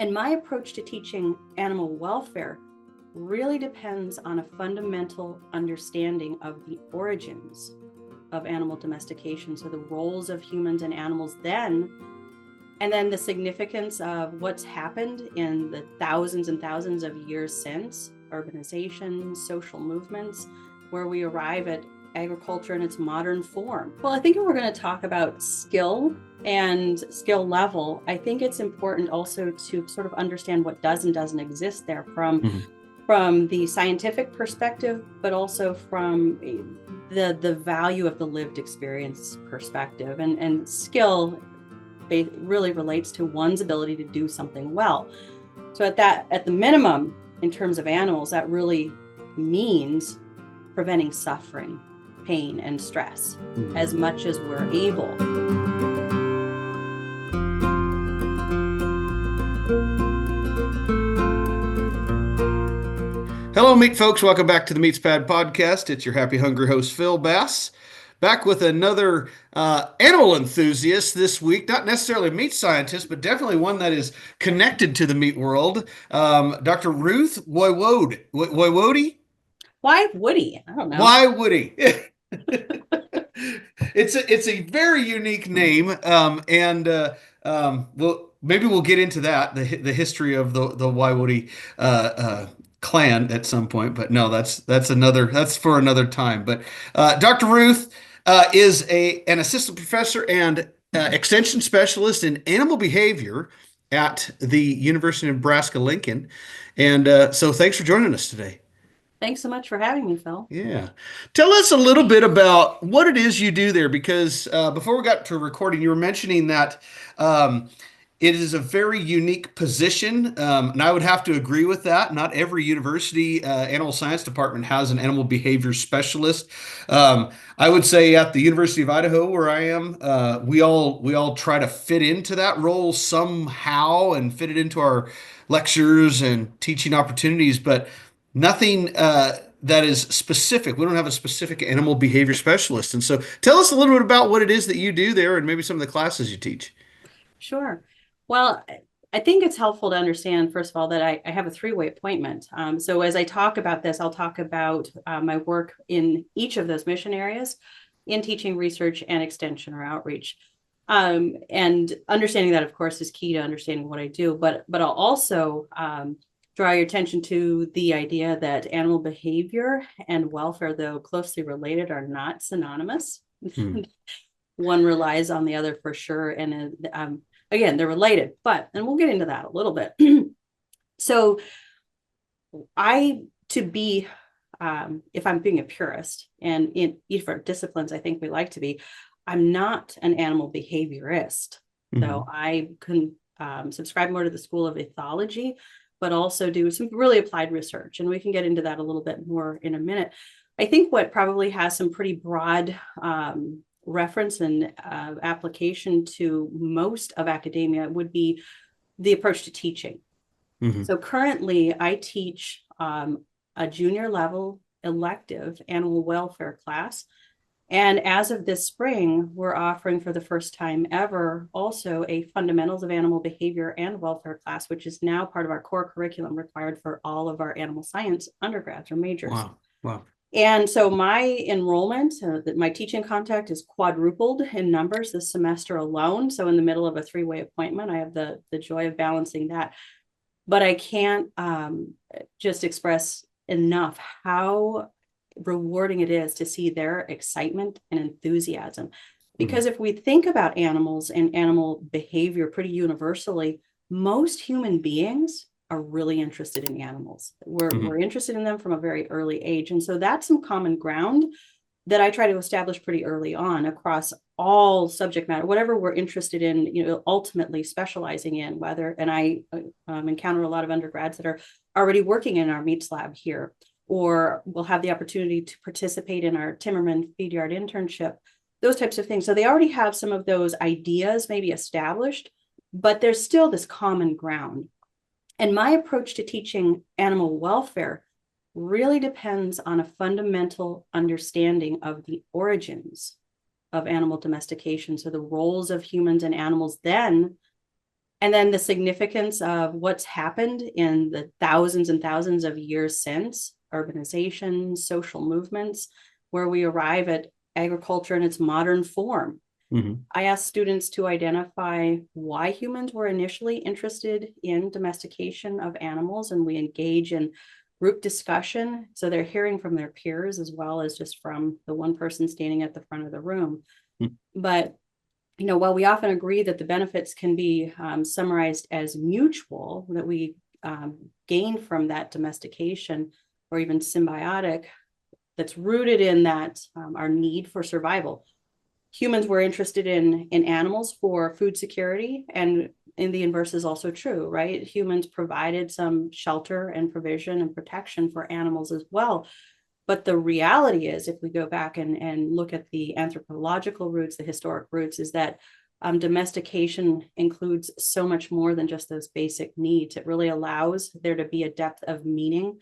And my approach to teaching animal welfare really depends on a fundamental understanding of the origins of animal domestication. So the roles of humans and animals then, and then the significance of what's happened in the thousands and thousands of years since, urbanization, social movements, where we arrive at agriculture in its modern form. Well, I think if we're going to talk about skill and skill level, I think it's important also to sort of understand what does and doesn't exist there from the scientific perspective, but also from the value of the lived experience perspective. And skill really relates to one's ability to do something well. So at the minimum, in terms of animals, that really means preventing suffering, pain, and stress as much as we're able. Hello, meat folks. Welcome back to the MeatsPad podcast. It's your happy, hungry host, Phil Bass, back with another animal enthusiast this week. Not necessarily a meat scientist, but definitely one that is connected to the meat world. Dr. Ruth Woiwode. Woiwode? Why Woody? I don't know. Why Woody? It's a very unique name, and maybe we'll get into that the history of the Woiwode clan at some point. But no, that's for another time. But Dr. Ruth is an assistant professor and extension specialist in animal behavior at the University of Nebraska Lincoln, and so thanks for joining us today. Thanks so much for having me, Phil. Yeah. Tell us a little bit about what it is you do there, because before we got to recording, you were mentioning that it is a very unique position, and I would have to agree with that. Not every university animal science department has an animal behavior specialist. I would say at the University of Idaho, where I am, we all try to fit into that role somehow and fit it into our lectures and teaching opportunities, but nothing that is specific. We don't have a specific animal behavior specialist. And so tell us a little bit about what it is that you do there and maybe some of the classes you teach. Sure. Well, I think it's helpful to understand, first of all, that I have a three-way appointment. So as I talk about this, I'll talk about my work in each of those mission areas in teaching, research, and extension or outreach. And understanding that, of course, is key to understanding what I do. But I'll also draw your attention to the idea that animal behavior and welfare, though closely related, are not synonymous. One relies on the other for sure. And again, they're related, and we'll get into that a little bit. So if I'm being a purist, and in each of our disciplines, I think we like to be, I'm not an animal behaviorist. So I can subscribe more to the school of ethology, but also do some really applied research. And we can get into that a little bit more in a minute. I think what probably has some pretty broad reference and application to most of academia would be the approach to teaching. So currently I teach a junior level elective animal welfare class. And as of this spring, we're offering for the first time ever also a fundamentals of animal behavior and welfare class, which is now part of our core curriculum required for all of our animal science undergrads or majors. Wow. And so my enrollment, my teaching contact is quadrupled in numbers this semester alone. So in the middle of a three-way appointment, I have the joy of balancing that. But I can't just express enough how rewarding it is to see their excitement and enthusiasm. Because if we think about animals and animal behavior pretty universally, most human beings are really interested in animals. We're interested in them from a very early age. And so that's some common ground that I try to establish pretty early on across all subject matter, whatever we're interested in, ultimately specializing in, and I encounter a lot of undergrads that are already working in our meats lab here, or will have the opportunity to participate in our Timmerman feed yard internship, those types of things. So they already have some of those ideas maybe established, but there's still this common ground. And my approach to teaching animal welfare really depends on a fundamental understanding of the origins of animal domestication. So the roles of humans and animals then, And then the significance of what's happened in the thousands and thousands of years since urbanization, social movements, where we arrive at agriculture in its modern form. Mm-hmm. I asked students to identify why humans were initially interested in domestication of animals, and we engage in group discussion. So they're hearing from their peers as well as just from the one person standing at the front of the room. But while we often agree that the benefits can be summarized as mutual, that we gain from that domestication or even symbiotic, that's rooted in that our need for survival. Humans were interested in animals for food security, and in the inverse is also true, right? Humans provided some shelter and provision and protection for animals as well. But the reality is, if we go back and look at the anthropological roots, the historic roots, is that domestication includes so much more than just those basic needs. It really allows there to be a depth of meaning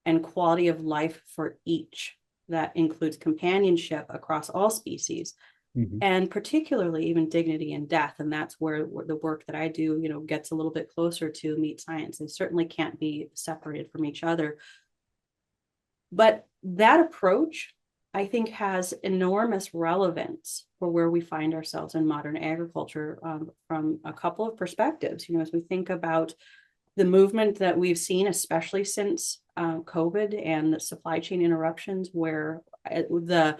and quality of life for each. That includes companionship across all species, and particularly even dignity in death. And that's where the work that I do, gets a little bit closer to meat science. They certainly can't be separated from each other. But that approach, I think, has enormous relevance for where we find ourselves in modern agriculture from a couple of perspectives. As we think about the movement that we've seen, especially since COVID and the supply chain interruptions, where the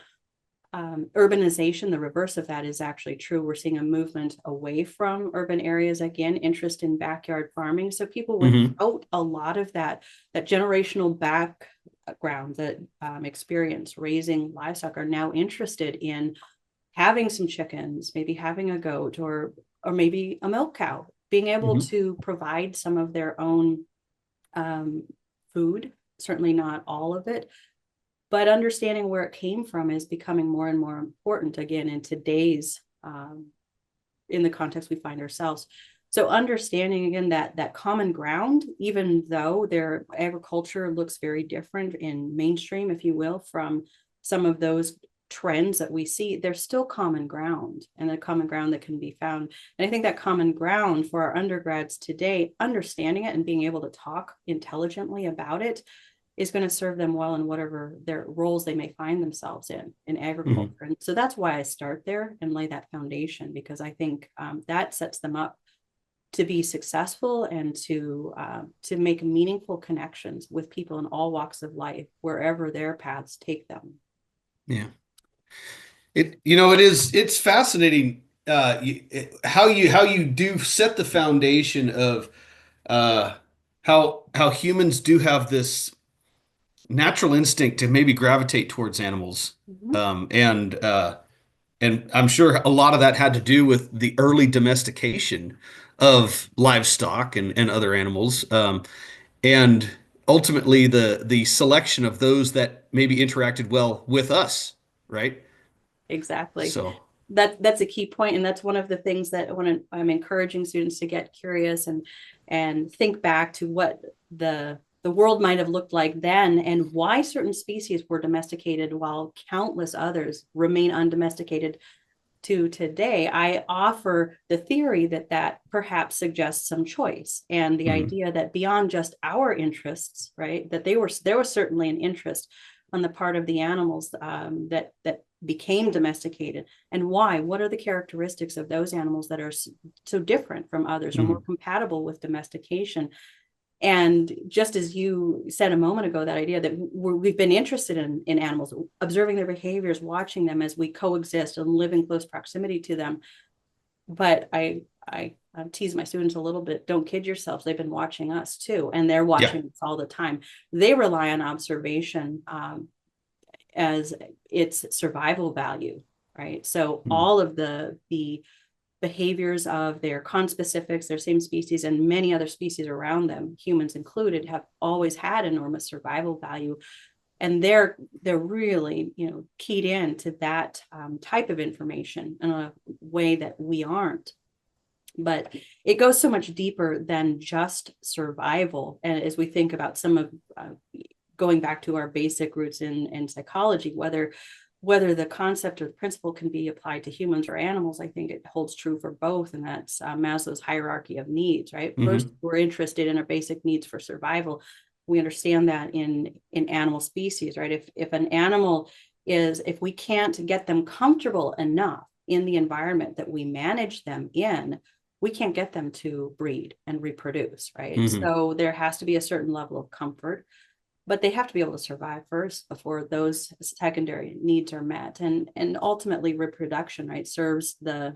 urbanization, the reverse of that is actually true. We're seeing a movement away from urban areas, again, interest in backyard farming. So people without a lot of that generational background, that experience raising livestock, are now interested in having some chickens, maybe having a goat, or maybe a milk cow, being able to provide some of their own food, certainly not all of it. But understanding where it came from is becoming more and more important, again, in today's, in the context we find ourselves. So understanding, again, that common ground, even though their agriculture looks very different in mainstream, if you will, from some of those trends that we see, there's still common ground, and a common ground that can be found. And I think that common ground for our undergrads today, understanding it and being able to talk intelligently about it, is going to serve them well in whatever their roles they may find themselves in agriculture. And so that's why I start there and lay that foundation, because I think that sets them up to be successful and to make meaningful connections with people in all walks of life, wherever their paths take them. Yeah. It's fascinating how you do set the foundation of how humans do have this natural instinct to maybe gravitate towards animals. And I'm sure a lot of that had to do with the early domestication of livestock and other animals. And ultimately the selection of those that maybe interacted well with us, right? Exactly. So, That's a key point, and that's one of the things that when I'm encouraging students to get curious and think back to what the world might have looked like then, and why certain species were domesticated while countless others remain undomesticated to today. I offer the theory that perhaps suggests some choice, and the idea that beyond just our interests, right, that there was certainly an interest on the part of the animals that became domesticated, and why. What are the characteristics of those animals that are so different from others, or more compatible with domestication? And just as you said a moment ago, that idea that we've been interested in animals, observing their behaviors, watching them as we coexist and live in close proximity to them. But I tease my students a little bit. Don't kid yourselves. They've been watching us too, and they're watching us all the time. They rely on observation as its survival value, right? So all of the behaviors of their conspecifics, their same species, and many other species around them, humans included, have always had enormous survival value. And they're really, keyed in to that type of information in a way that we aren't. But it goes so much deeper than just survival. And as we think about some of going back to our basic roots in psychology, whether whether the concept or the principle can be applied to humans or animals, I think it holds true for both. And that's Maslow's hierarchy of needs, right? First, Mm-hmm. we're interested in our basic needs for survival. We understand that in animal species, right? If an animal is, if we can't get them comfortable enough in the environment that we manage them in, we can't get them to breed and reproduce, right? Mm-hmm. So there has to be a certain level of comfort, but they have to be able to survive first before those secondary needs are met. And ultimately reproduction, right, serves the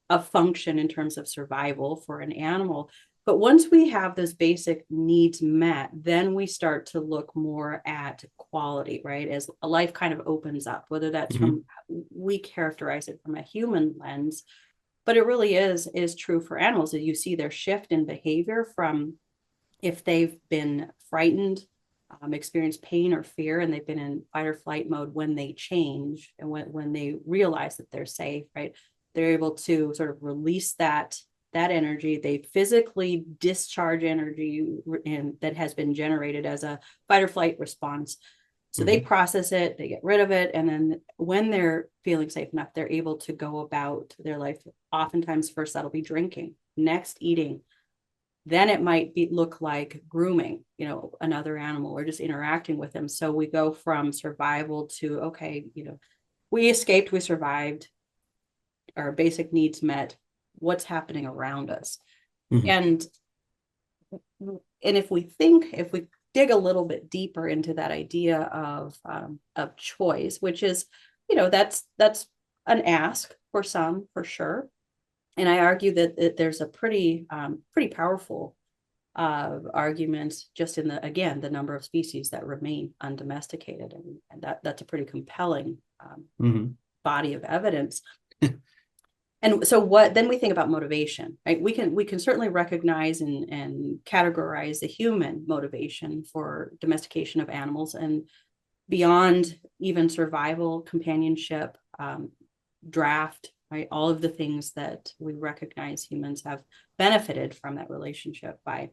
a function in terms of survival for an animal. But once we have those basic needs met, then we start to look more at quality, right? As a life kind of opens up, whether that's Mm-hmm. from, we characterize it from a human lens, but it really is true for animals. That you see their shift in behavior from, if they've been frightened, experienced pain or fear, and they've been in fight or flight mode, when they change and when they realize that they're safe, right? They're able to sort of release that energy. They physically discharge energy that has been generated as a fight or flight response. So they Mm-hmm. process it, they get rid of it, and then when they're feeling safe enough, they're able to go about their life. Oftentimes, first that'll be drinking, next eating, then it might look like grooming, another animal or just interacting with them. So we go from survival to, okay, we escaped, we survived, our basic needs met. What's happening around us? Mm-hmm. And if we dig a little bit deeper into that idea of choice, which is, that's an ask for some, for sure. And I argue that there's a pretty powerful argument just in the number of species that remain undomesticated, and that's a pretty compelling Mm-hmm. body of evidence. And so what then we think about motivation, right? We can certainly recognize and categorize the human motivation for domestication of animals, and beyond even survival, companionship, draft, right? All of the things that we recognize humans have benefited from that relationship by.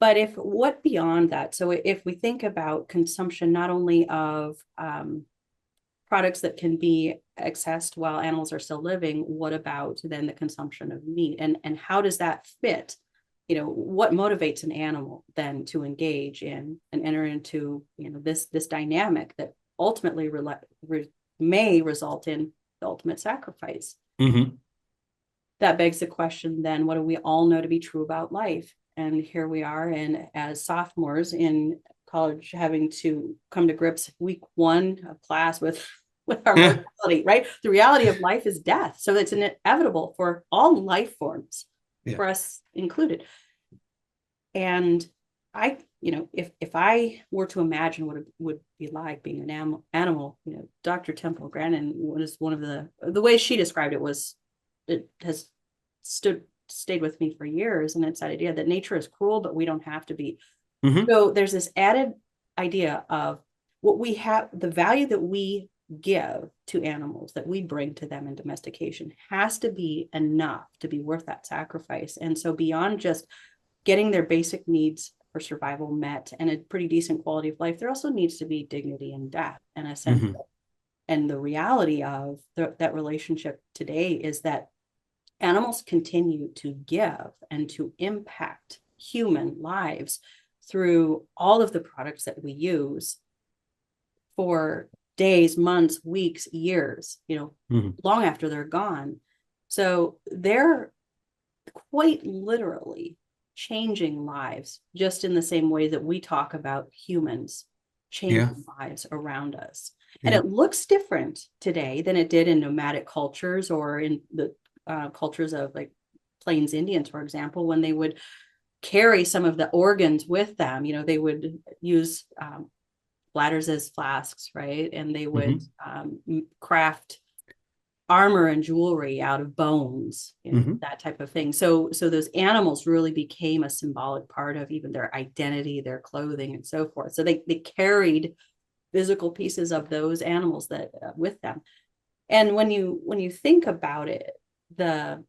But what beyond that? So if we think about consumption, not only of products that can be accessed while animals are still living, what about then the consumption of meat? And how does that fit? What motivates an animal then to engage in and enter into, this dynamic that ultimately may result in the ultimate sacrifice? Mm-hmm. That begs the question then, what do we all know to be true about life? And here we are, and as sophomores in college, having to come to grips week one of class with our Yeah. mortality, right? The reality of life is death. So it's inevitable for all life forms, Yeah. for us included. And if I were to imagine what it would be like being an animal, Dr. Temple Grandin was one of the ways she described it was, it has stayed with me for years, and it's that idea that nature is cruel, but we don't have to be. Mm-hmm. So there's this added idea of what we have, the value that we give to animals, that we bring to them in domestication, has to be enough to be worth that sacrifice. And so beyond just getting their basic needs for survival met and a pretty decent quality of life, there also needs to be dignity in death, and a sense Mm-hmm. and the reality of that relationship today is that animals continue to give and to impact human lives through all of the products that we use for days, months, weeks, years, Mm-hmm. long after they're gone. So they're quite literally changing lives, just in the same way that we talk about humans Yeah. changing lives around us. And Yeah. it looks different today than it did in nomadic cultures, or in the cultures of like Plains Indians, for example, when they would carry some of the organs with them. They would use bladders as flasks, right? And they would Mm-hmm. craft armor and jewelry out of bones, Mm-hmm. that type of thing. So those animals really became a symbolic part of even their identity, their clothing, and so forth. So they carried physical pieces of those animals that with them. And when you think about it, the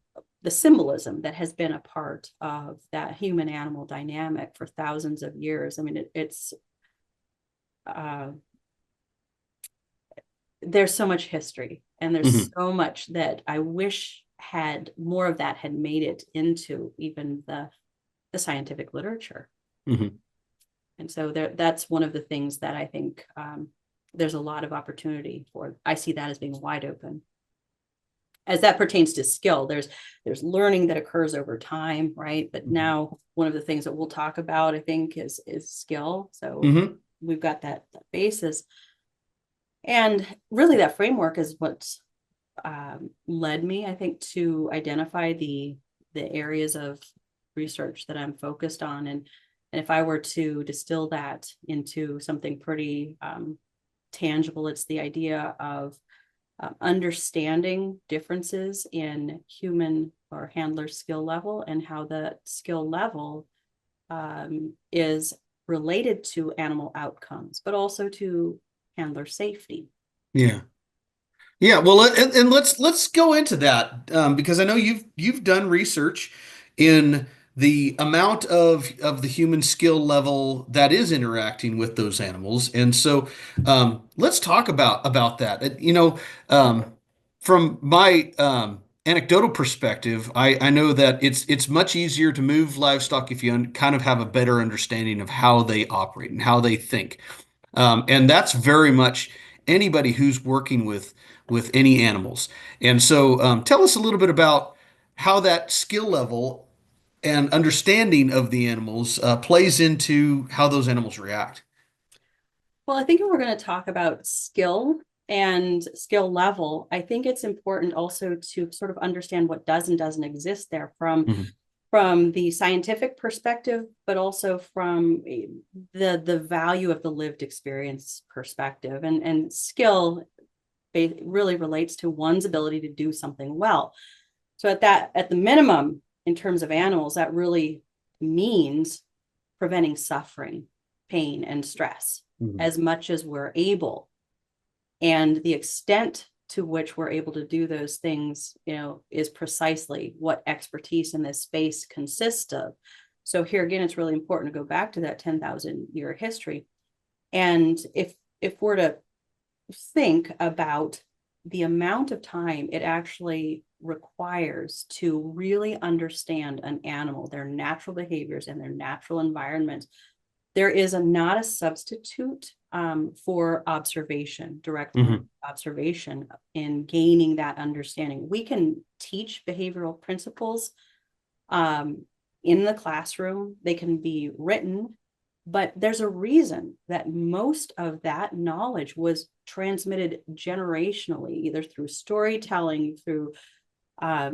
symbolism that has been a part of that human animal dynamic for thousands of years, I mean, it's there's so much history, and there's Hmm. so much that I wish had more of that had made it into even the scientific literature. Hmm. And so that's one of the things that I think there's a lot of opportunity for. I see that as being wide open. As that pertains to skill, there's learning that occurs over time, right? But now one of the things that we'll talk about, I think, is skill. So Hmm. we've got that basis. And really that framework is what's led me, I think, to identify the areas of research that I'm focused on. And if I were to distill that into something pretty tangible, it's the idea of understanding differences in human or handler skill level, and how that skill level is related to animal outcomes, but also to handler safety. Yeah. Yeah, well, and let's go into that because I know you've done research in the amount of the human skill level that is interacting with those animals, and so let's talk about that. From my anecdotal perspective, I know that it's much easier to move livestock if you kind of have a better understanding of how they operate and how they think. And that's very much anybody who's working with any animals. And so, tell us a little bit about how that skill level and understanding of the animals plays into how those animals react. Well, I think if we're going to talk about skill and skill level, I think it's important also to sort of understand what does and doesn't exist there Hmm. from the scientific perspective, but also from the value of the lived experience perspective. And skill really relates to one's ability to do something well. So at the minimum, in terms of animals, that really means preventing suffering, pain, and stress Hmm. as much as we're able. And the extent to which we're able to do those things, is precisely what expertise in this space consists of. So here again, it's really important to go back to that 10,000 year history. And if we're to think about the amount of time it actually requires to really understand an animal, their natural behaviors and their natural environment, there is not a substitute for observation, direct Hmm. observation in gaining that understanding. We can teach behavioral principles in the classroom, they can be written, but there's a reason that most of that knowledge was transmitted generationally, either through storytelling, through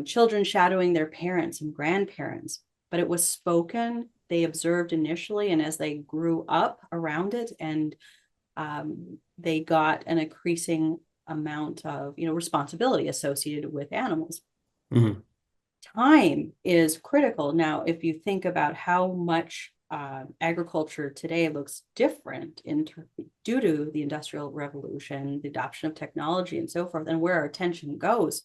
children shadowing their parents and grandparents, but it was spoken, they observed initially, and as they grew up around it, and they got an increasing amount of responsibility associated with animals. Hmm. Time is critical. Now, if you think about how much agriculture today looks different due to the Industrial Revolution, the adoption of technology, and so forth, and where our attention goes,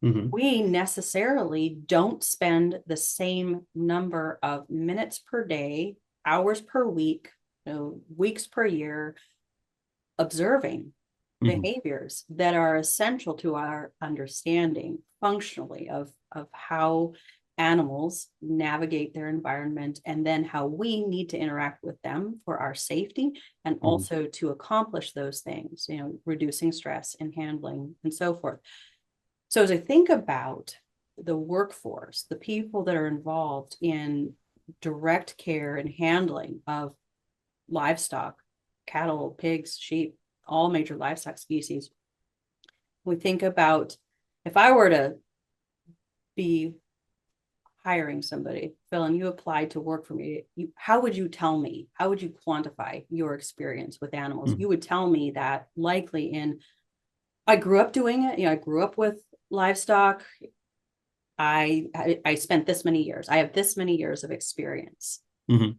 Hmm. we necessarily don't spend the same number of minutes per day, hours per week, weeks per year observing Hmm. behaviors that are essential to our understanding functionally of how animals navigate their environment, and then how we need to interact with them for our safety, and Hmm. also to accomplish those things, reducing stress and handling and so forth. So as I think about the workforce, the people that are involved in direct care and handling of livestock, cattle, pigs, sheep, all major livestock species, we think about, if I were to be hiring somebody, Phil, and you applied to work for me, how would you tell me? How would you quantify your experience with animals? Hmm. You would tell me that likely I grew up doing it. I grew up with livestock. I spent this many years. I have this many years of experience. Hmm.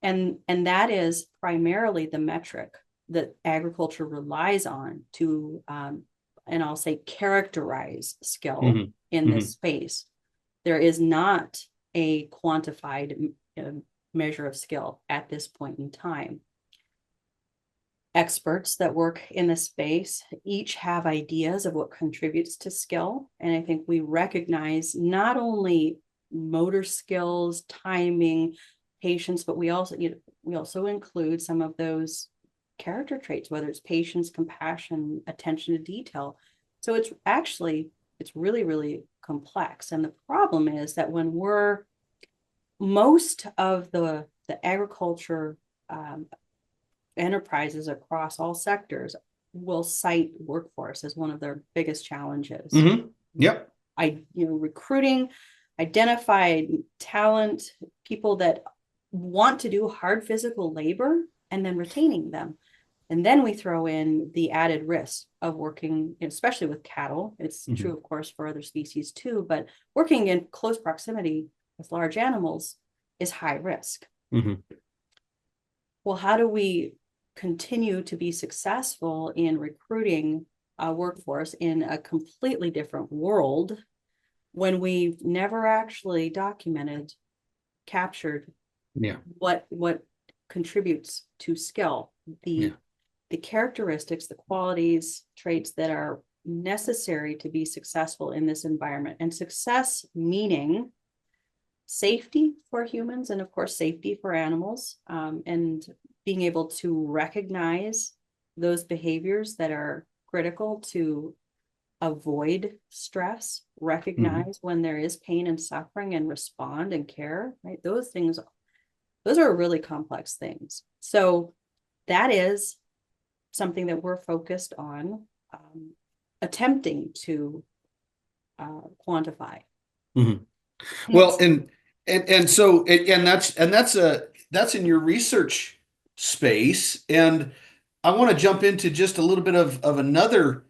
And that is primarily the metric that agriculture relies on to, and I'll say, characterize skill Hmm. in this Hmm. space. There is not a quantified measure of skill at this point in time. experts that work in the space each have ideas of what contributes to skill. And I think we recognize not only motor skills, timing, patience, but we also include some of those character traits, whether it's patience, compassion, attention to detail. So it's really, really complex. And the problem is that when most of the agriculture enterprises across all sectors will cite workforce as one of their biggest challenges. Mm-hmm. Yep. Recruiting, identify talent, people that want to do hard physical labor, and then retaining them. And then we throw in the added risk of working, especially with cattle. It's true, of course, for other species too, but working in close proximity with large animals is high risk. Well, how do we continue to be successful in recruiting a workforce in a completely different world when we've never actually documented, captured what contributes to skill, the characteristics, the qualities, traits that are necessary to be successful in this environment. And success meaning safety for humans and of course safety for animals, and being able to recognize those behaviors that are critical to avoid stress, recognize when there is pain and suffering and respond and care, right? Those are really complex things. So that is something that we're focused on attempting to quantify. Well, and so that's in your research space, and I want to jump into just a little bit of another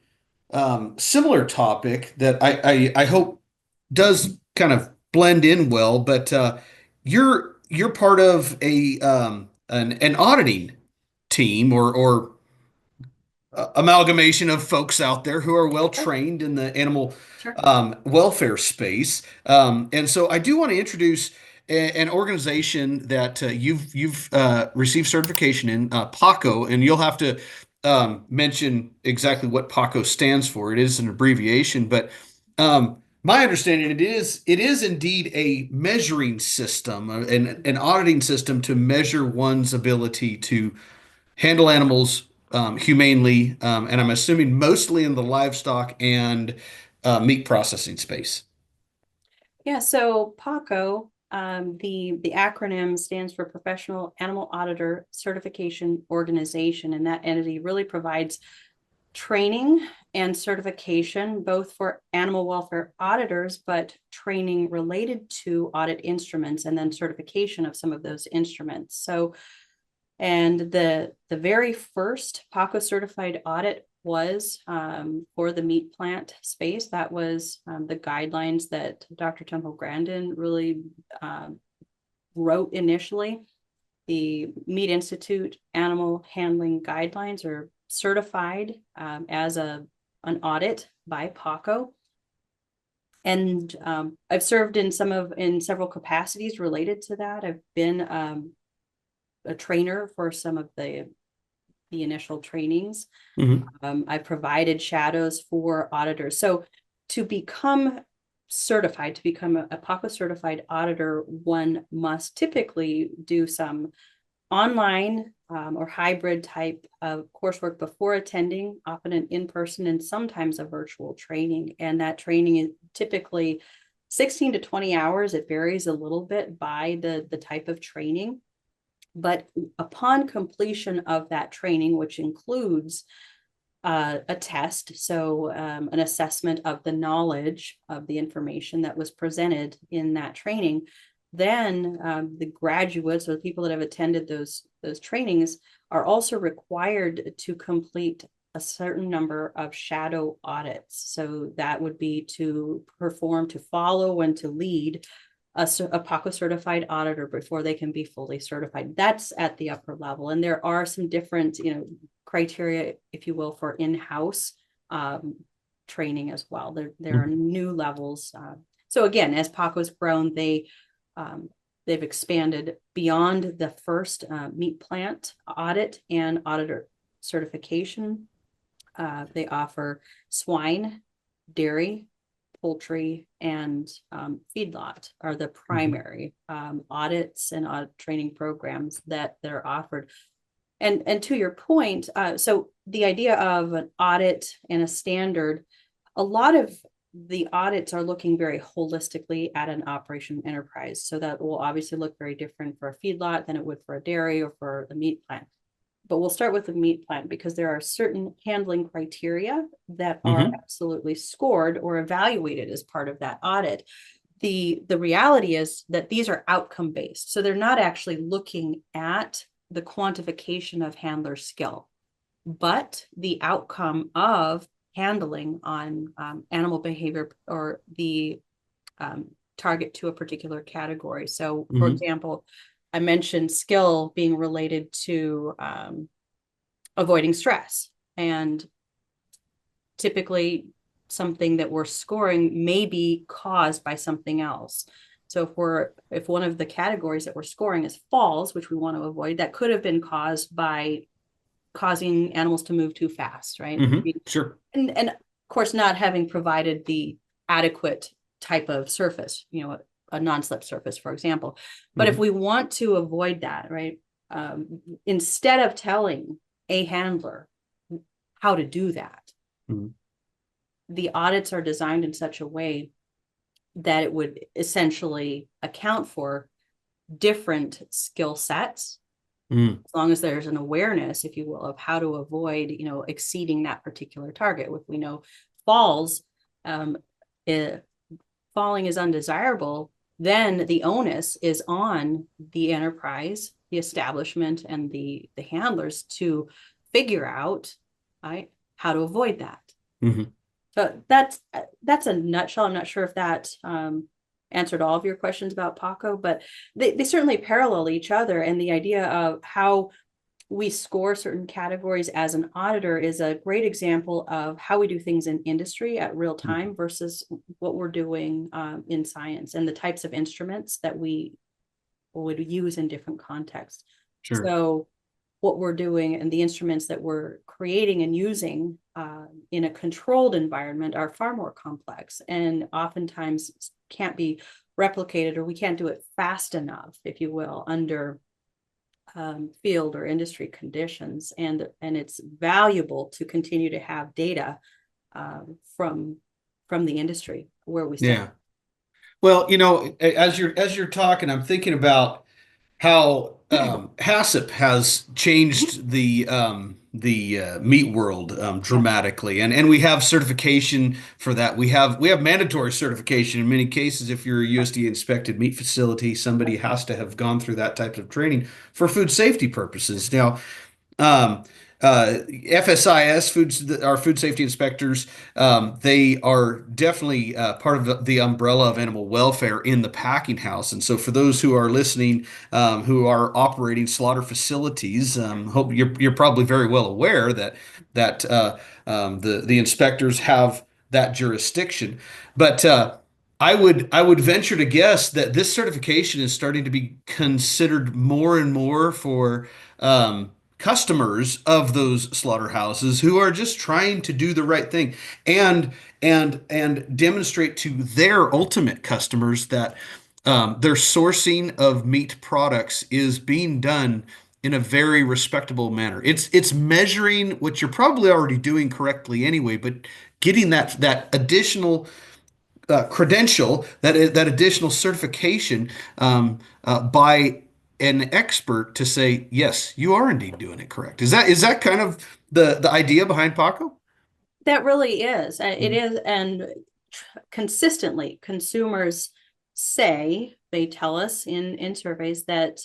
similar topic that I hope does kind of blend in well, but you're part of an auditing team or amalgamation of folks out there who are well trained in the animal welfare space. And so I do want to introduce an organization that you've received certification in, PAACO, and you'll have to mention exactly what PAACO stands for. It is an abbreviation, but my understanding it is indeed a measuring system, an auditing system to measure one's ability to handle animals humanely, and I'm assuming mostly in the livestock and meat processing space. Yeah, so PAACO, the acronym stands for Professional Animal Auditor Certification Organization, and that entity really provides training and certification both for animal welfare auditors, but training related to audit instruments and then certification of some of those instruments. So, and the very first PAACO certified audit was for the meat plant space. That was the guidelines that Dr. Temple Grandin really wrote initially. The Meat Institute Animal Handling Guidelines are certified as an audit by PAACO. And I've served in several capacities related to that. I've been a trainer for some of the initial trainings. I've provided shadows for auditors. So to become certified, to become a PAACO certified auditor, one must typically do some online or hybrid type of coursework before attending, often an in-person and sometimes a virtual training. And that training is typically 16 to 20 hours. It varies a little bit by the type of training. But upon completion of that training, which includes a test, so an assessment of the knowledge of the information that was presented in that training, then the graduates or the people that have attended those trainings are also required to complete a certain number of shadow audits. So that would be to perform, to follow, and to lead a PAACO certified auditor before they can be fully certified. That's at the upper level. And there are some different, criteria, if you will, for in-house training as well. There are new levels. So again, as PAACO's grown, they've expanded beyond the first meat plant audit and auditor certification. They offer swine, dairy, poultry, and feedlot are the primary audits and audit training programs that are offered. And to your point, so the idea of an audit and a standard, a lot of the audits are looking very holistically at an operation enterprise. So that will obviously look very different for a feedlot than it would for a dairy or for the meat plant. But we'll start with the meat plant because there are certain handling criteria that are absolutely scored or evaluated as part of that audit. The reality is that these are outcome based. So they're not actually looking at the quantification of handler skill, but the outcome of handling on animal behavior or the target to a particular category. So, for example, I mentioned skill being related to avoiding stress, and typically something that we're scoring may be caused by something else. So if one of the categories that we're scoring is falls, which we want to avoid, that could have been caused by causing animals to move too fast, right? Sure. And of course, not having provided the adequate type of surface, a non-slip surface, for example. But if we want to avoid that, right, instead of telling a handler how to do that, the audits are designed in such a way that it would essentially account for different skill sets, as long as there's an awareness, if you will, of how to avoid, exceeding that particular target. If we know falls, falling is undesirable, then the onus is on the enterprise, the establishment, and the handlers to figure out, right, how to avoid that. So that's a nutshell. I'm not sure if that answered all of your questions about PAACO, but they certainly parallel each other. And the idea of how we score certain categories as an auditor is a great example of how we do things in industry at real time versus what we're doing in science, and the types of instruments that we would use in different contexts. Sure. So what we're doing and the instruments that we're creating and using in a controlled environment are far more complex and oftentimes can't be replicated, or we can't do it fast enough, if you will, under field or industry conditions. And it's valuable to continue to have data from the industry where we stand. Yeah. Well, as you're talking, I'm thinking about how HACCP has changed the meat world dramatically, and we have certification for that. We have mandatory certification in many cases. If you're a USDA inspected meat facility, somebody has to have gone through that type of training for food safety purposes. Now, FSIS our food safety inspectors, they are definitely part of the umbrella of animal welfare in the packing house. And so for those who are listening, who are operating slaughter facilities, hope you're probably very well aware that the inspectors have that jurisdiction. But I would venture to guess that this certification is starting to be considered more and more for customers of those slaughterhouses who are just trying to do the right thing and demonstrate to their ultimate customers that their sourcing of meat products is being done in a very respectable manner. It's measuring what you're probably already doing correctly anyway, but getting that additional credential, that additional certification by an expert to say, yes, you are indeed doing it correct. Is that kind of the idea behind PAACO? That really is. It is. And consistently, consumers they tell us in surveys that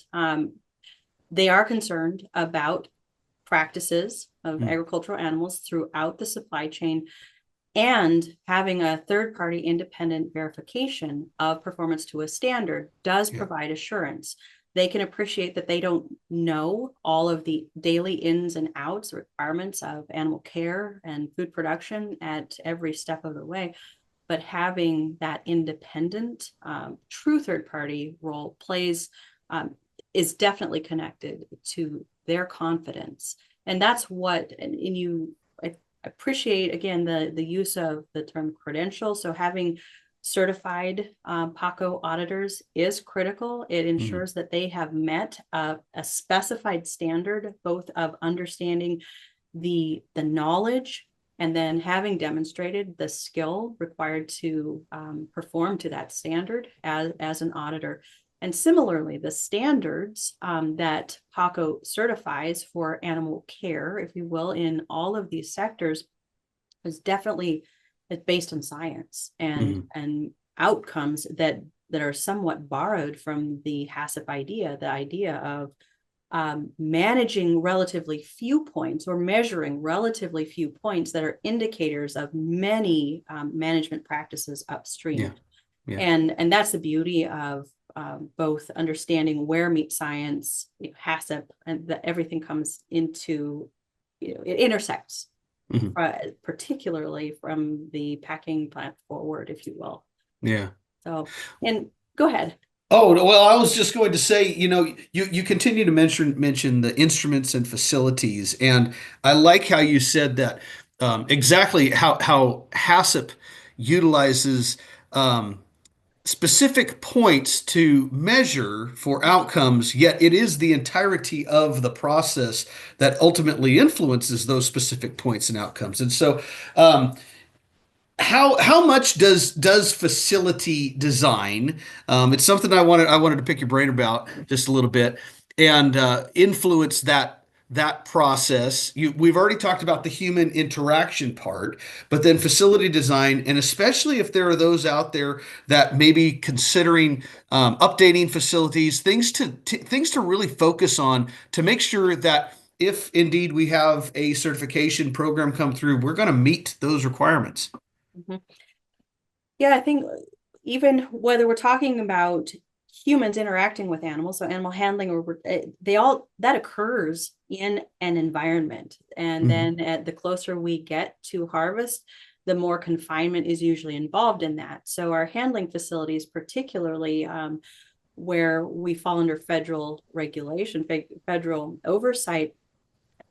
they are concerned about practices of agricultural animals throughout the supply chain, and having a third-party independent verification of performance to a standard does provide assurance. They can appreciate that they don't know all of the daily ins and outs requirements of animal care and food production at every step of the way, but having that independent, true third-party role is definitely connected to their confidence And that's what, and I appreciate again the use of the term credential. So having certified PAACO auditors is critical. It ensures that they have met a specified standard, both of understanding the knowledge and then having demonstrated the skill required to perform to that standard as an auditor. And similarly, the standards that PAACO certifies for animal care, if you will, in all of these sectors is definitely based on science and outcomes that are somewhat borrowed from the HACCP idea, the idea of managing relatively few points or measuring relatively few points that are indicators of many management practices upstream. And that's the beauty of both understanding where meat science, HACCP, and that everything comes into, it intersects, particularly from the packing plant forward, if you will. Yeah. So, and go ahead. Oh, well, I was just going to say, you continue to mention the instruments and facilities, and I like how you said that exactly how HACCP utilizes specific points to measure for outcomes, yet it is the entirety of the process that ultimately influences those specific points and outcomes. And so, how much does facility design? It's something I wanted to pick your brain about just a little bit and influence that process. We've already talked about the human interaction part, but then facility design, and especially if there are those out there that may be considering updating facilities, things to really focus on to make sure that if indeed we have a certification program come through, we're going to meet those requirements. Yeah, I think even whether we're talking about humans interacting with animals, so animal handling, or that occurs in an environment. And then the closer we get to harvest, the more confinement is usually involved in that. So our handling facilities, particularly where we fall under federal regulation, federal oversight,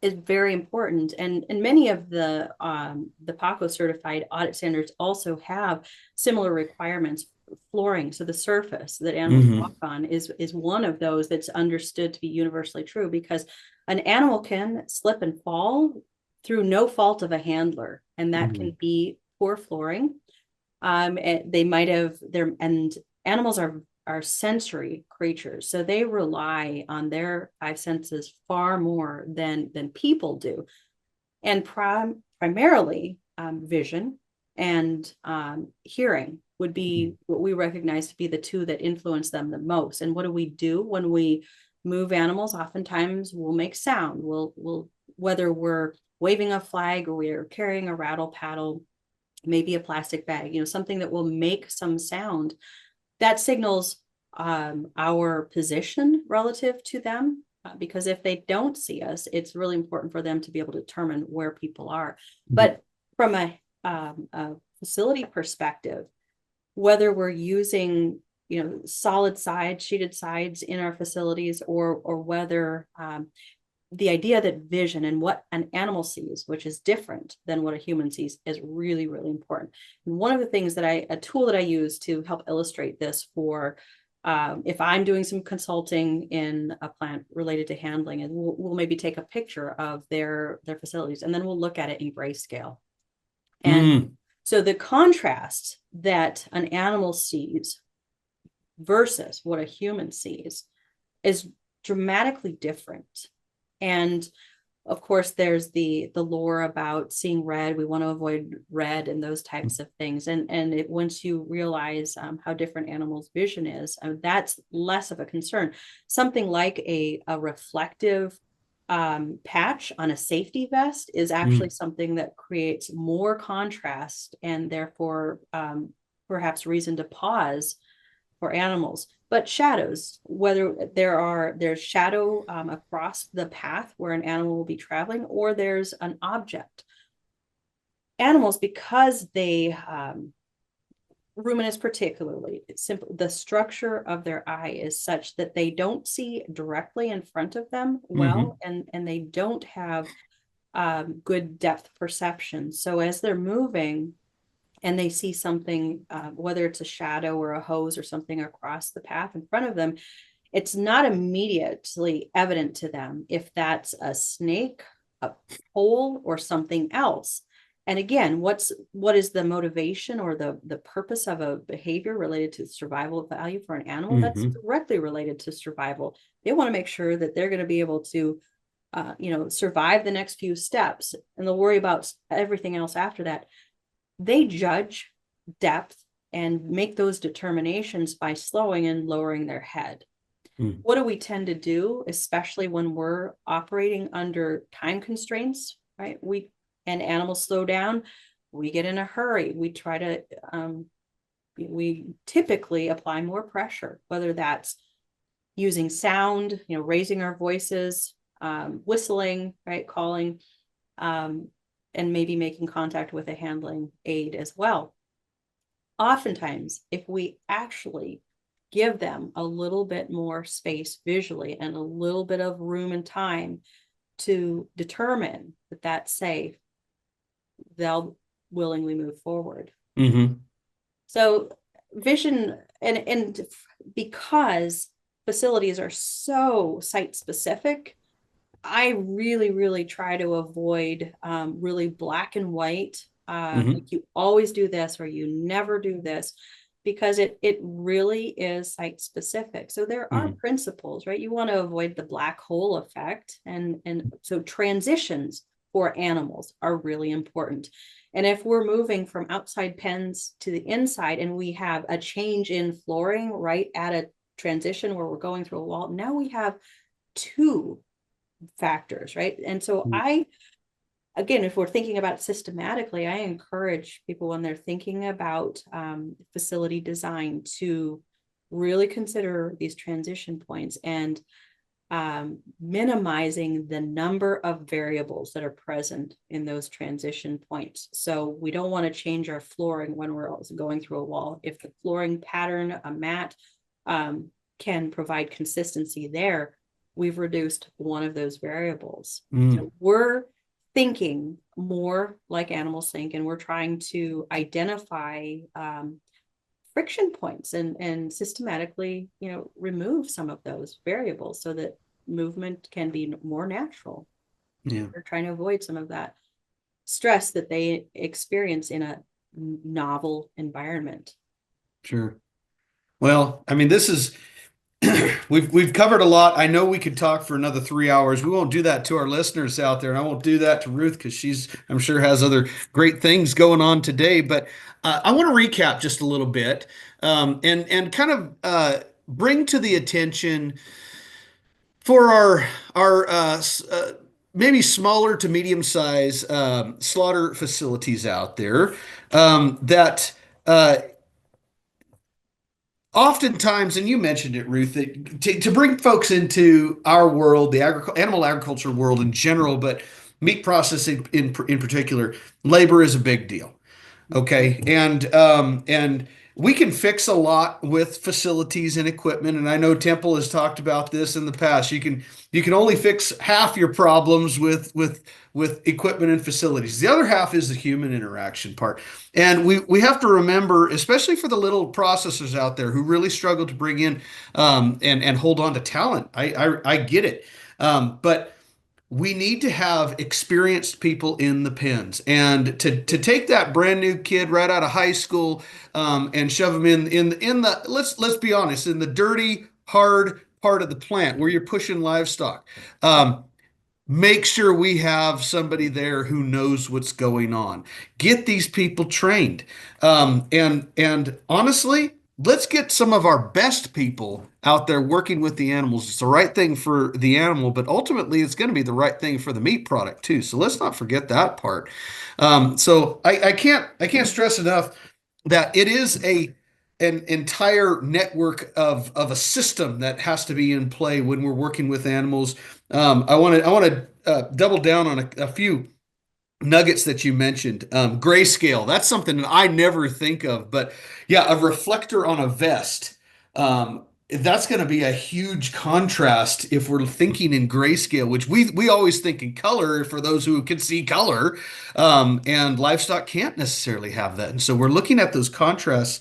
is very important. And many of the PAACO certified audit standards also have similar requirements. Flooring, so the surface that animals walk on is one of those that's understood to be universally true, because an animal can slip and fall through no fault of a handler, and that can be poor flooring. They might have and animals are sensory creatures, so they rely on their five senses far more than people do, and primarily vision and hearing would be what we recognize to be the two that influence them the most. And what do we do when we move animals? Oftentimes we'll make sound. We'll whether we're waving a flag or we're carrying a rattle paddle, maybe a plastic bag, something that will make some sound that signals our position relative to them. Because if they don't see us, it's really important for them to be able to determine where people are. But from a facility perspective, whether we're using solid sides, sheeted sides in our facilities, or whether the idea that vision and what an animal sees, which is different than what a human sees, is really, really important. And one of the things a tool that I use to help illustrate this for if I'm doing some consulting in a plant related to handling, and we'll maybe take a picture of their facilities, and then we'll look at it in grayscale. And so the contrast that an animal sees versus what a human sees is dramatically different. And of course, there's the lore about seeing red. We want to avoid red and those types of things. And once you realize how different animals' vision is, that's less of a concern. Something like a reflective patch on a safety vest is actually something that creates more contrast and therefore perhaps reason to pause for animals. But shadows, whether there's shadow across the path where an animal will be traveling, or there's an object. Animals, because they ruminants particularly, it's simple. The structure of their eye is such that they don't see directly in front of them well, Hmm. and they don't have good depth perception. So as they're moving and they see something, whether it's a shadow or a hose or something across the path in front of them, it's not immediately evident to them if that's a snake, a pole, or something else. And again, what is the motivation or the purpose of a behavior related to survival value for an animal? That's Hmm. directly related to survival. They want to make sure that they're going to be able to survive the next few steps, and they'll worry about everything else after that. They judge depth and make those determinations by slowing and lowering their head. Mm. What do we tend to do, especially when we're operating under time constraints, right? And animals slow down, we get in a hurry. We try to, we typically apply more pressure, whether that's using sound, raising our voices, whistling, right, calling, um, and maybe making contact with a handling aid as well. Oftentimes, if we actually give them a little bit more space visually and a little bit of room and time to determine that that's safe, they'll willingly move forward. Hmm. So vision, and because facilities are so site specific, I really, really try to avoid really black and white, Hmm. like you always do this or you never do this, because it really is site specific. So there are Hmm. principles, right? You want to avoid the black hole effect, and so transitions for animals are really important. And if we're moving from outside pens to the inside and we have a change in flooring right at a transition where we're going through a wall, now we have two factors, right? And so again, if we're thinking about it systematically, I encourage people when they're thinking about facility design to really consider these transition points and minimizing the number of variables that are present in those transition points. So we don't want to change our flooring when we're going through a wall. If the flooring pattern, a mat, can provide consistency there, we've reduced one of those variables. Mm. So we're thinking more like animals think, and we're trying to identify friction points and systematically, remove some of those variables so that movement can be more natural. Yeah, We're trying to avoid some of that stress that they experience in a novel environment. sure. Well, I mean, this is we've covered a lot. I know we could talk for another 3 hours. We won't do that to our listeners out there, and I won't do that to Ruth because I'm sure, has other great things going on today. But I want to recap just a little bit, and kind of bring to the attention for our maybe smaller to medium size slaughter facilities out there that. Oftentimes, and you mentioned it, Ruth, that to bring folks into our world, the animal agriculture world in general, but meat processing in particular, labor is a big deal. Okay, and we can fix a lot with facilities and equipment, and I know Temple has talked about this in the past. You can only fix half your problems with equipment and facilities. The other half is the human interaction part. And we have to remember, especially for the little processors out there who really struggle to bring in and hold on to talent. I get it. But we need to have experienced people in the pens, and to take that brand new kid right out of high school and shove them in the let's be honest, in the dirty hard part of the plant where you're pushing livestock. Make sure we have somebody there who knows what's going on. Get these people trained. And honestly, let's get some of our best people out there working with the animals. It's the right thing for the animal, but ultimately it's going to be the right thing for the meat product too. So let's not forget that part. So I can't stress enough that it is an entire network of a system that has to be in play when we're working with animals. I want to double down on a few nuggets that you mentioned. Grayscale, that's something that I never think of, but yeah, a reflector on a vest. That's going to be a huge contrast if we're thinking in grayscale, which we always think in color for those who can see color, and livestock can't necessarily have that. And so we're looking at those contrasts.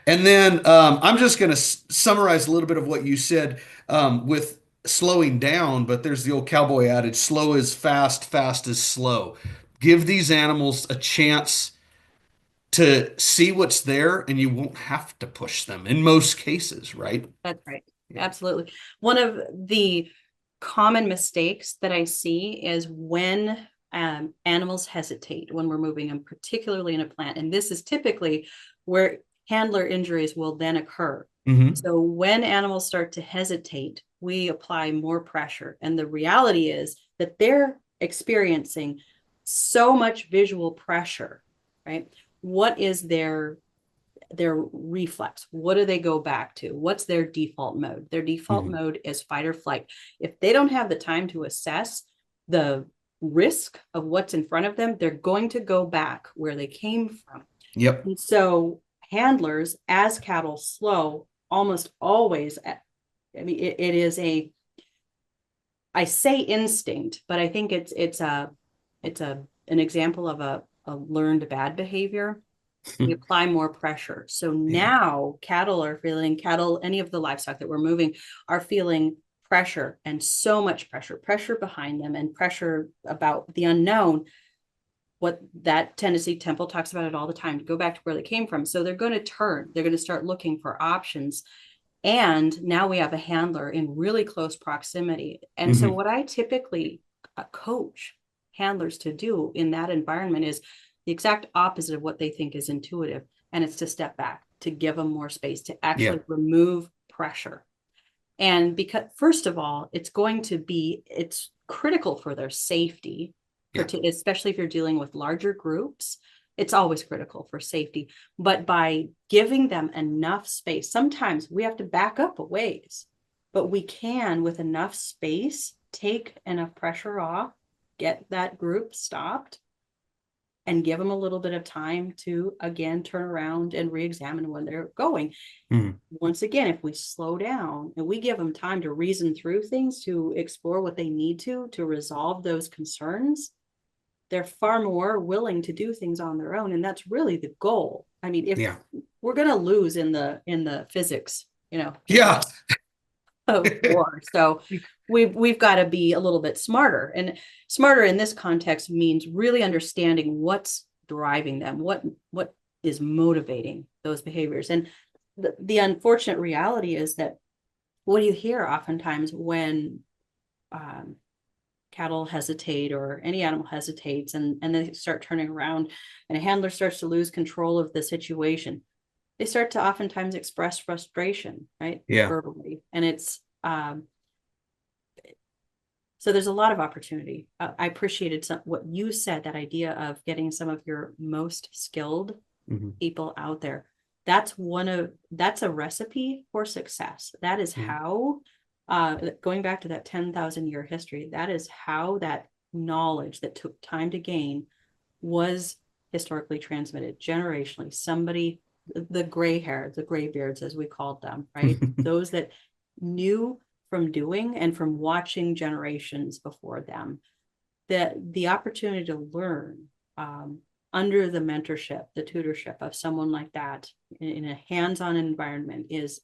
And then I'm just going to summarize a little bit of what you said with slowing down, but there's the old cowboy adage, slow is fast, fast is slow. Give these animals a chance to see what's there, and you won't have to push them in most cases, right? That's right. Yeah. Absolutely. One of the common mistakes that I see is when animals hesitate when we're moving them, particularly in a plant. And this is typically where handler injuries will then occur. Hmm. So when animals start to hesitate, we apply more pressure. And the reality is that they're experiencing so much visual pressure, right? What is their reflex? What do they go back to? What's their default mode? Their default Hmm. mode is fight or flight. If they don't have the time to assess the risk of what's in front of them, they're going to go back where they came from. Yep. And so handlers, as cattle slow, almost always, I mean, it is I say instinct, but I think it's an example of a learned bad behavior. We apply more pressure. So Yeah. now cattle, any of the livestock that we're moving are feeling pressure, and so much pressure behind them, and pressure about the unknown. What that tendency, Temple talks about it all the time, to go back to where they came from. So they're going to turn, they're going to start looking for options. And now we have a handler in really close proximity. And so Hmm. what I typically coach handlers to do in that environment is the exact opposite of what they think is intuitive. And it's to step back, to give them more space, to Yeah. actually remove pressure. And because, first of all, it's critical for their safety, Yeah. especially if you're dealing with larger groups. It's always critical for safety. But by giving them enough space, sometimes we have to back up a ways, but we can, with enough space, take enough pressure off, get that group stopped, and give them a little bit of time to again turn around and re-examine where they're going. Hmm. Once again, if we slow down and we give them time to reason through things, to explore what they need to resolve those concerns, they're far more willing to do things on their own. And that's really the goal. I mean, if Yeah. we're going to lose in the physics, Yeah. of war. So we've got to be a little bit smarter. And smarter in this context means really understanding what's driving them, what is motivating those behaviors. And the unfortunate reality is that what you hear oftentimes when um, cattle hesitate, or any animal hesitates, and they start turning around, and a handler starts to lose control of the situation, they start to oftentimes express frustration, right? Yeah. Verbally. And it's so there's a lot of opportunity. I appreciated what you said, that idea of getting some of your most skilled Hmm. people out there. That's a recipe for success. That is Yeah. how, going back to that 10,000-year history, that is how that knowledge that took time to gain was historically transmitted generationally. Somebody, the gray hair, the graybeards, as we called them, right? Those that knew from doing and from watching generations before them, that the opportunity to learn under the mentorship, the tutorship of someone like that in a hands-on environment it's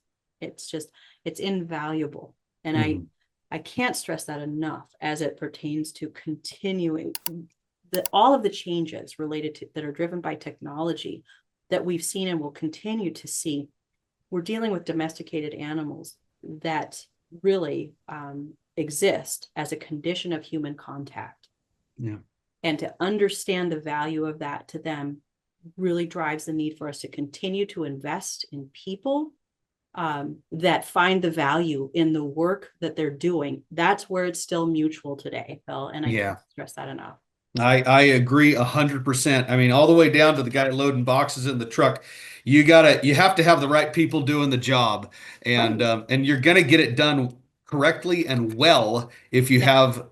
invaluable. And Hmm. I can't stress that enough as it pertains to continuing all of the changes related to that are driven by technology that we've seen and will continue to see. We're dealing with domesticated animals that really exist as a condition of human contact. Yeah. And to understand the value of that to them really drives the need for us to continue to invest in people that find the value in the work that they're doing. That's where it's still mutual today, Phil. And I can't Yeah. stress that enough. I agree 100%. I mean, all the way down to the guy loading boxes in the truck. You have to have the right people doing the job, Right. and you're gonna get it done correctly and well if you Yep. have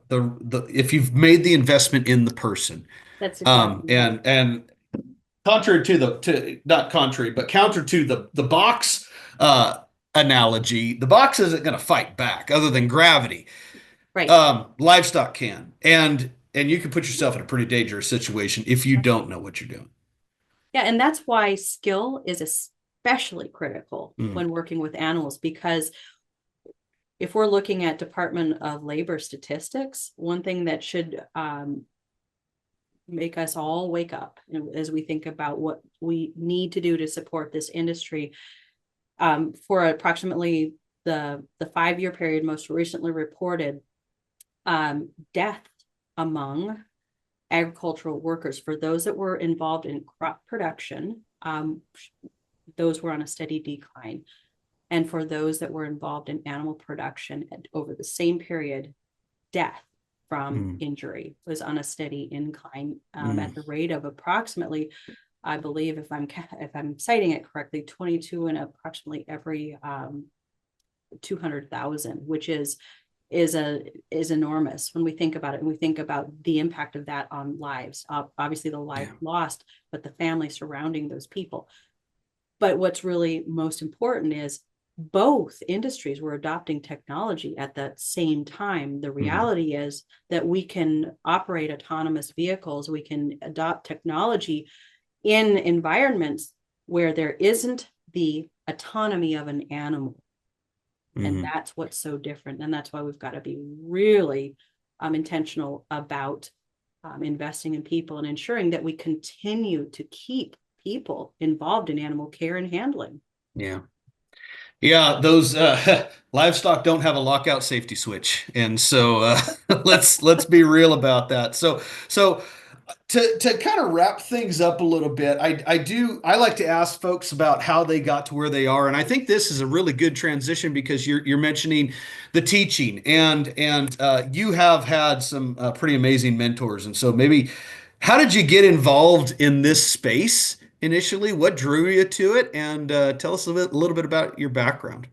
if you've made the investment in the person. That's exactly right. And contrary to not contrary, but counter to the box uh, analogy, the box isn't going to fight back other than gravity. Right. Livestock can, and you can put yourself in a pretty dangerous situation if you don't know what you're doing. Yeah, and that's why skill is especially critical Mm, when working with animals, because if we're looking at Department of Labor statistics, one thing that should make us all wake up as we think about what we need to do to support this industry, for approximately the 5-year period most recently reported, death among agricultural workers, for those that were involved in crop production, those were on a steady decline. And for those that were involved in animal production over the same period, death from mm, injury was on a steady incline, mm. at the rate of approximately, I believe, if I'm citing it correctly, 22 in approximately every 200,000, which is enormous when we think about it, and we think about the impact of that on lives. Obviously, the life Yeah. lost, but the family surrounding those people. But what's really most important is both industries were adopting technology at that same time. The Mm, reality is that we can operate autonomous vehicles, we can adopt technology in environments where there isn't the autonomy of an animal. And mm. that's what's so different. And that's why we've got to be really intentional about investing in people and ensuring that we continue to keep people involved in animal care and handling. Yeah. Yeah, those livestock don't have a lockout safety switch, and so let's be real about that. So to kind of wrap things up a little bit, I like to ask folks about how they got to where they are, and I think this is a really good transition because you're mentioning the teaching, and you have had some pretty amazing mentors, and so maybe how did you get involved in this space initially? What drew you to it? And tell us a little bit about your background.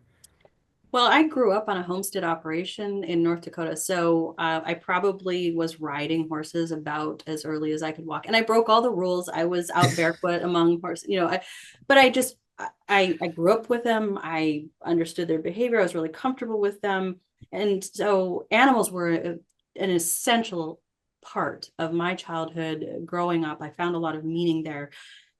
Well, I grew up on a homestead operation in North Dakota, so I probably was riding horses about as early as I could walk, and I broke all the rules. I was out barefoot among horses, but I grew up with them. I understood their behavior. I was really comfortable with them, and so animals were an essential part of my childhood growing up. I found a lot of meaning there,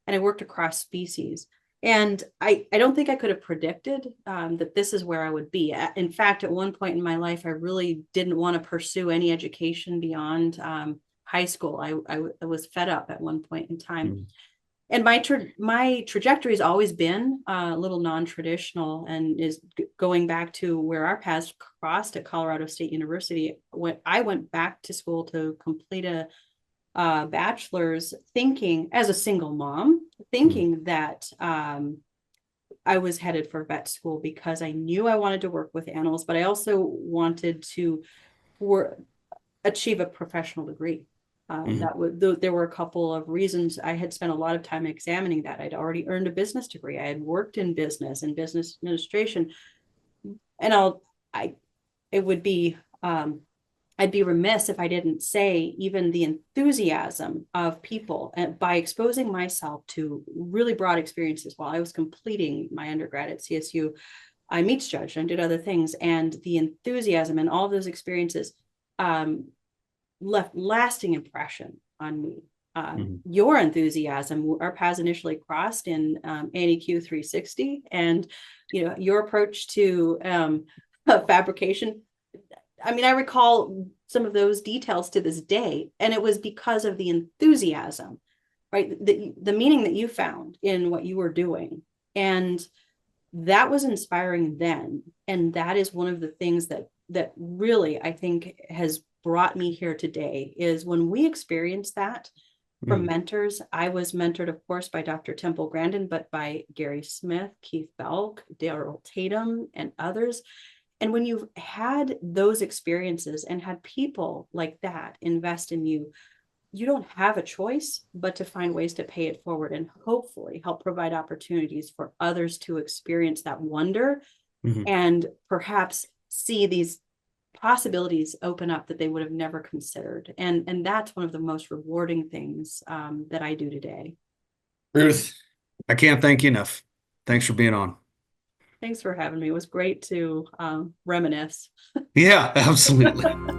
and I worked across species. And I don't think I could have predicted that this is where I would be. In fact, at one point in my life, I really didn't want to pursue any education beyond high school. I was fed up at one point in time. Mm, And my trajectory has always been a little non-traditional, and is going back to where our paths crossed at Colorado State University. When I went back to school to complete a bachelor's, thinking as a single mom, mm, thinking that I was headed for vet school because I knew I wanted to work with animals, but I also wanted to achieve a professional degree. mm, There were a couple of reasons. I had spent a lot of time examining that. I'd already earned a business degree. I had worked in business and business administration, and I it would be I'd be remiss if I didn't say even the enthusiasm of people, and by exposing myself to really broad experiences while I was completing my undergrad at CSU. I meets judged and did other things, and the enthusiasm and all of those experiences um, left lasting impression on me. mm. Your enthusiasm, our paths initially crossed in ANEQ 360, and your approach to fabrication. I mean, I recall some of those details to this day, and it was because of the enthusiasm, right? The meaning that you found in what you were doing. And that was inspiring then. And that is one of the things that really, I think, has brought me here today, is when we experience that from Mm. mentors. I was mentored, of course, by Dr. Temple Grandin, but by Gary Smith, Keith Belk, Daryl Tatum, and others. And when you've had those experiences and had people like that invest in you, you don't have a choice but to find ways to pay it forward and hopefully help provide opportunities for others to experience that wonder Mhm. and perhaps see these possibilities open up that they would have never considered. And that's one of the most rewarding things that I do today. Ruth, I can't thank you enough. Thanks for being on. Thanks for having me. It was great to reminisce. Yeah, absolutely.